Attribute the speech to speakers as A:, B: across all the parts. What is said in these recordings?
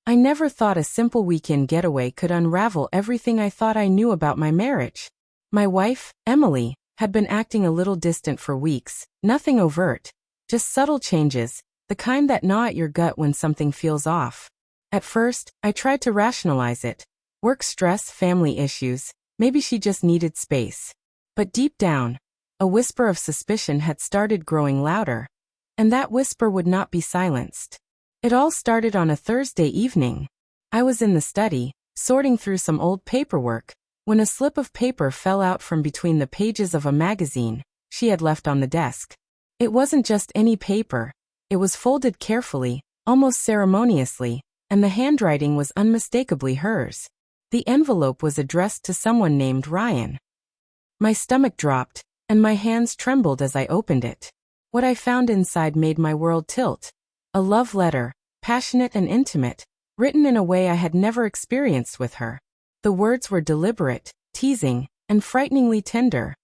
A: I never thought a simple weekend getaway could unravel everything I thought I knew about my marriage. My wife, Emily, had been acting a little distant for weeks, nothing overt, just subtle changes, the kind that gnaw at your gut when something feels off. At first, I tried to rationalize it. Work stress, family issues, maybe she just needed space. But deep down, a whisper of suspicion had started growing louder. And that whisper would not be silenced. It all started on a Thursday evening. I was in the study, sorting through some old paperwork, when a slip of paper fell out from between the pages of a magazine she had left on the desk. It wasn't just any paper. It was folded carefully, almost ceremoniously, and the handwriting was unmistakably hers. The envelope was addressed to someone named Ryan. My stomach dropped, and my hands trembled as I opened it. What I found inside made my world tilt. A love letter, passionate and intimate, written in a way I had never experienced with her. The words were deliberate, teasing, and frighteningly tender.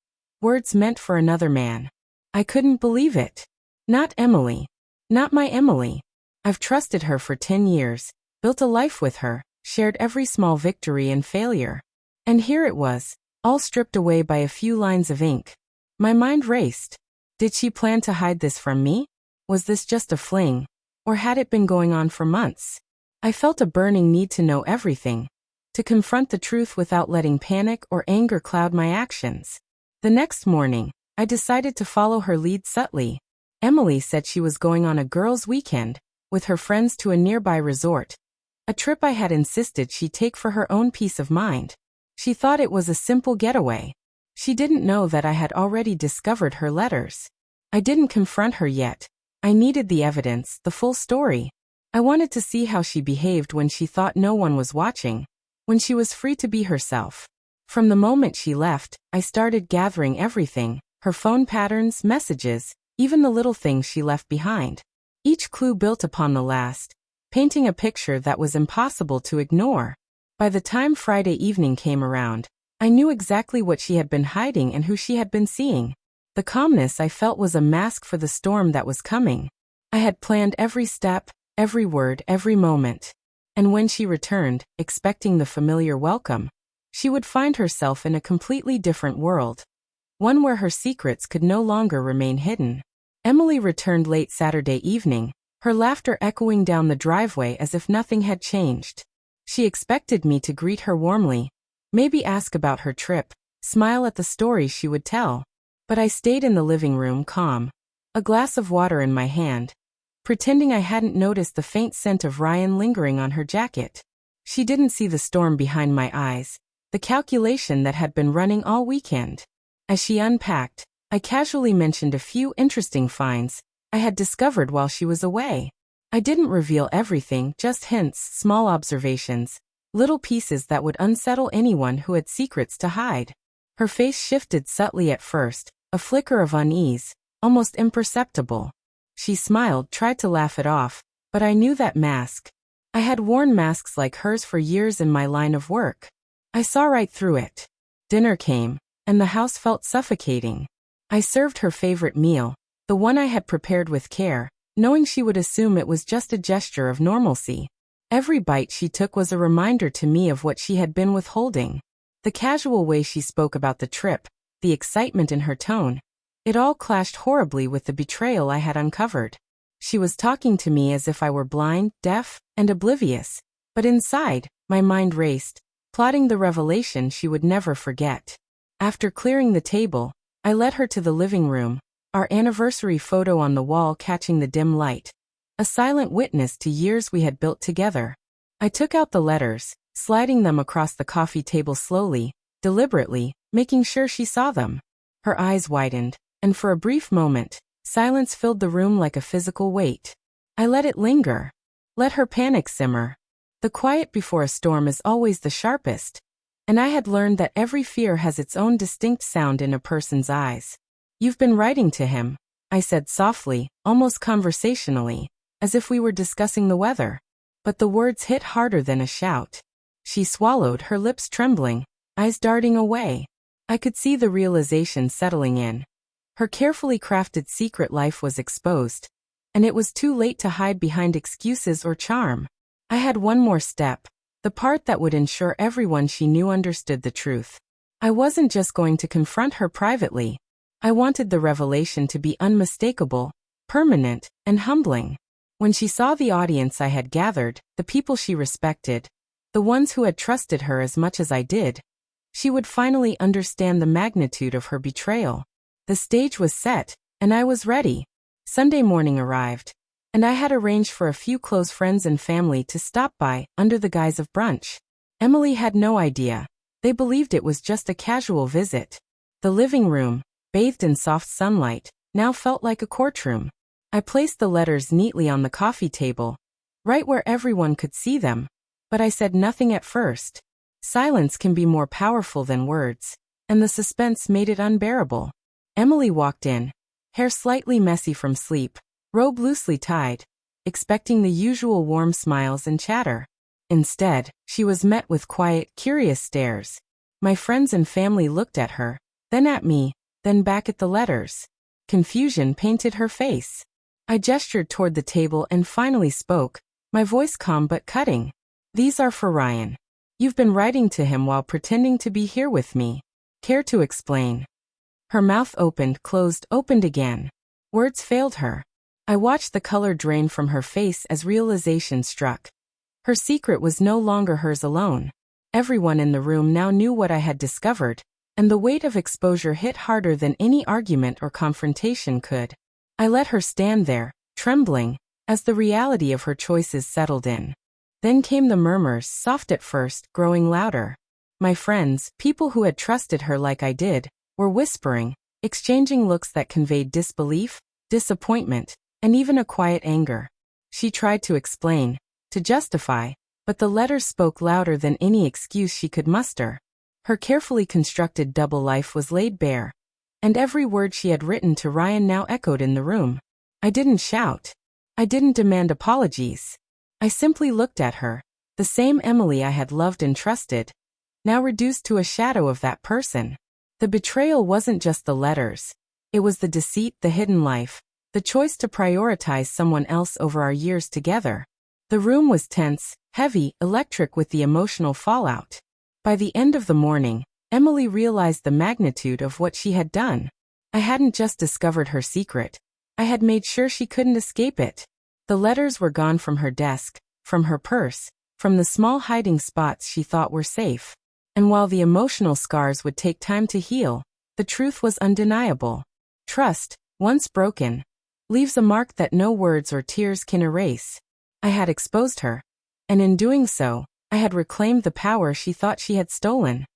A: Words meant for another man. I couldn't believe it. Not Emily. Not my Emily. I've trusted her for 10 years, built a life with her, shared every small victory and failure. And here it was, all stripped away by a few lines of ink. My mind raced. Did she plan to hide this from me? Was this just a fling? Or had it been going on for months? I felt a burning need to know everything, to confront the truth without letting panic or anger cloud my actions. The next morning, I decided to follow her lead subtly. Emily said she was going on a girls' weekend, with her friends to a nearby resort. A trip I had insisted she take for her own peace of mind. She thought it was a simple getaway. She didn't know that I had already discovered her letters. I didn't confront her yet. I needed the evidence, the full story. I wanted to see how she behaved when she thought no one was watching, when she was free to be herself. From the moment she left, I started gathering everything, her phone patterns, messages, even the little things she left behind. Each clue built upon the last, painting a picture that was impossible to ignore. By the time Friday evening came around, I knew exactly what she had been hiding and who she had been seeing. The calmness I felt was a mask for the storm that was coming. I had planned every step, every word, every moment. And when she returned, expecting the familiar welcome, she would find herself in a completely different world. One where her secrets could no longer remain hidden. Emily returned late Saturday evening, her laughter echoing down the driveway as if nothing had changed. She expected me to greet her warmly, maybe ask about her trip, smile at the stories she would tell. But I stayed in the living room calm, a glass of water in my hand, pretending I hadn't noticed the faint scent of Ryan lingering on her jacket. She didn't see the storm behind my eyes, the calculation that had been running all weekend. As she unpacked, I casually mentioned a few interesting finds I had discovered while she was away. I didn't reveal everything, just hints, small observations, little pieces that would unsettle anyone who had secrets to hide. Her face shifted subtly at first, a flicker of unease, almost imperceptible. She smiled, tried to laugh it off, but I knew that mask. I had worn masks like hers for years in my line of work. I saw right through it. Dinner came, and the house felt suffocating. I served her favorite meal, the one I had prepared with care, knowing she would assume it was just a gesture of normalcy. Every bite she took was a reminder to me of what she had been withholding. The casual way she spoke about the trip, the excitement in her tone, it all clashed horribly with the betrayal I had uncovered. She was talking to me as if I were blind, deaf, and oblivious, but inside, my mind raced, plotting the revelation she would never forget. After clearing the table, I led her to the living room, our anniversary photo on the wall catching the dim light, a silent witness to years we had built together. I took out the letters, sliding them across the coffee table slowly, deliberately, making sure she saw them. Her eyes widened, and for a brief moment, silence filled the room like a physical weight. I let it linger. Let her panic simmer. The quiet before a storm is always the sharpest. And I had learned that every fear has its own distinct sound in a person's eyes. "You've been writing to him," I said softly, almost conversationally, as if we were discussing the weather. But the words hit harder than a shout. She swallowed, her lips trembling, eyes darting away. I could see the realization settling in. Her carefully crafted secret life was exposed, and it was too late to hide behind excuses or charm. I had one more step, the part that would ensure everyone she knew understood the truth. I wasn't just going to confront her privately. I wanted the revelation to be unmistakable, permanent, and humbling. When she saw the audience I had gathered, the people she respected, the ones who had trusted her as much as I did, she would finally understand the magnitude of her betrayal. The stage was set, and I was ready. Sunday morning arrived, and I had arranged for a few close friends and family to stop by under the guise of brunch. Emily had no idea. They believed it was just a casual visit. The living room, bathed in soft sunlight, now felt like a courtroom. I placed the letters neatly on the coffee table, right where everyone could see them, but I said nothing at first. Silence can be more powerful than words, and the suspense made it unbearable. Emily walked in, hair slightly messy from sleep, robe loosely tied, expecting the usual warm smiles and chatter. Instead, she was met with quiet, curious stares. My friends and family looked at her, then at me, then back at the letters. Confusion painted her face. I gestured toward the table and finally spoke, my voice calm but cutting. These are for Ryan. You've been writing to him while pretending to be here with me. Care to explain? Her mouth opened, closed, opened again. Words failed her. I watched the color drain from her face as realization struck. Her secret was no longer hers alone. Everyone in the room now knew what I had discovered, and the weight of exposure hit harder than any argument or confrontation could. I let her stand there, trembling, as the reality of her choices settled in. Then came the murmurs, soft at first, growing louder. My friends, people who had trusted her like I did, were whispering, exchanging looks that conveyed disbelief, disappointment, and even a quiet anger. She tried to explain, to justify, but the letters spoke louder than any excuse she could muster. Her carefully constructed double life was laid bare, and every word she had written to Ryan now echoed in the room. I didn't shout. I didn't demand apologies. I simply looked at her, the same Emily I had loved and trusted, now reduced to a shadow of that person. The betrayal wasn't just the letters. It was the deceit, the hidden life, the choice to prioritize someone else over our years together. The room was tense, heavy, electric with the emotional fallout. By the end of the morning, Emily realized the magnitude of what she had done. I hadn't just discovered her secret. I had made sure she couldn't escape it. The letters were gone from her desk, from her purse, from the small hiding spots she thought were safe. And while the emotional scars would take time to heal, the truth was undeniable. Trust, once broken, leaves a mark that no words or tears can erase. I had exposed her, and in doing so, I had reclaimed the power she thought she had stolen.